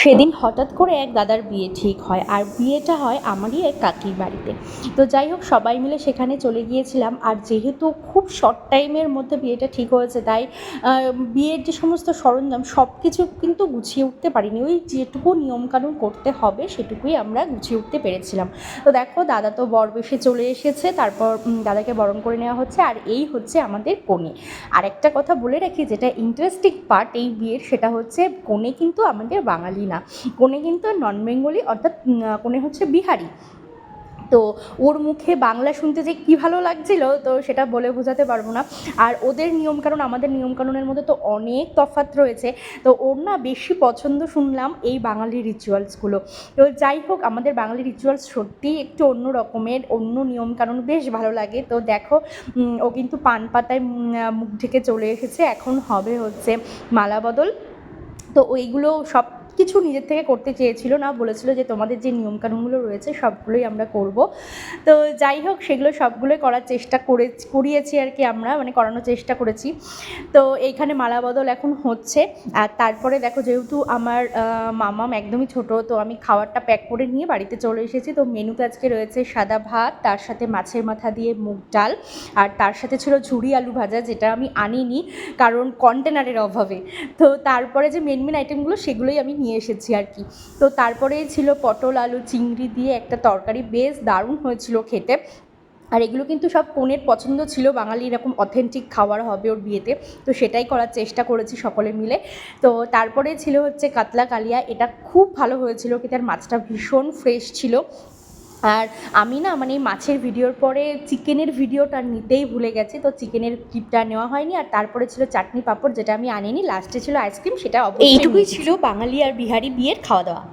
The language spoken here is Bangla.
সেদিন হঠাৎ করে এক দাদার বিয়ে ঠিক হয়, আর বিয়েটা হয় আমারই এক কাকির বাড়িতে। তো যাই হোক, সবাই মিলে সেখানে চলে গিয়েছিলাম। আর যেহেতু খুব শর্ট টাইমের মধ্যে বিয়েটা ঠিক হয়েছে, তাই বিয়ের যে সমস্ত সরঞ্জাম সব কিছু কিন্তু গুছিয়ে উঠতে পারিনি। ওই যেটুকু নিয়মকানুন করতে হবে সেটুকুই আমরা গুছিয়ে উঠতে পেরেছিলাম। তো দেখো, দাদা তো বরবেশে চলে এসেছে, তারপর দাদাকে বরণ করে নেওয়া হচ্ছে, আর এই হচ্ছে আমাদের কনে। আর একটা কথা বলে রাখি, যেটা ইন্টারেস্টিং পার্ট এই বিয়ের, সেটা হচ্ছে কনে কিন্তু আমাদের বাঙালি না, কনে কিন্তু নন বেঙ্গলি, অর্থাৎ কনে হচ্ছে বিহারি। তো ওর মুখে বাংলা শুনতে যে কী ভালো লাগছিল, তো সেটা বলে বোঝাতে পারবো না। আর ওদের নিয়মকানুন আমাদের নিয়মকানুনের মধ্যে তো অনেক তফাৎ রয়েছে। তো ওর না বেশি পছন্দ শুনলাম এই বাঙালি রিচুয়ালসগুলো। তো যাই হোক, আমাদের বাঙালি রিচুয়ালস সত্যিই একটু অন্য রকমের, অন্য নিয়মকানুন, বেশ ভালো লাগে। তো দেখো, ও কিন্তু পান পাতায় মুখ ঢেকে চলে এসেছে। এখন হবে হচ্ছে মালা বদল। তো ওইগুলো সব কিছু নিজের থেকে করতে চেয়েছিল না, বলেছিল যে তোমাদের যে নিয়মকানুনগুলো রয়েছে সবগুলোই আমরা করব। তো যাই হোক, সেগুলো সবগুলোই করার চেষ্টা করিয়েছি আর কি, আমরা মানে করানোর চেষ্টা করেছি। তো এইখানে মালা বদল এখন হচ্ছে। আর তারপরে দেখো, যেহেতু আমার মামাম একদমই ছোট, তো আমি খাবারটা প্যাক করে নিয়ে বাড়িতে চলে এসেছি। তো মেনুতে আজকে রয়েছে সাদা ভাত, তার সাথে মাছের মাথা দিয়ে মুগ ডাল, আর তার সাথে ছিল ঝুরি আলু ভাজা, যেটা আমি আনিনি কারণ কন্টেনারের অভাবে। তো তারপরে যে মেন আইটেমগুলো সেগুলোই আমি নিয়ে এসেছি আর কি। তো তারপরে ছিল পটল আলু চিংড়ি দিয়ে একটা তরকারি, বেশ দারুণ হয়েছিল খেতে। আর এগুলো কিন্তু সব কনের পছন্দ ছিল, বাঙালি এরকম অথেন্টিক খাবার হবে ওর বিয়েতে, তো সেটাই করার চেষ্টা করেছি সকলে মিলে। তো তারপরে ছিল হচ্ছে কাতলা কালিয়া, এটা খুব ভালো হয়েছিল খেতে, আর মাছটা ভীষণ ফ্রেশ ছিল। আর আমি না মানে মাছের ভিডিওর পরে চিকেনের ভিডিওটা নিতেই ভুলে গেছি, তো চিকেনের ক্লিপটা নেওয়া হয়নি। আর তারপরে ছিল চাটনি পাঁপড়, যেটা আমি আনিনি। লাস্টে ছিল আইসক্রিম, সেটা অবশ্যই এইটুকুই ছিল বাঙালি আর বিহারি বিয়ের খাওয়া দাওয়া।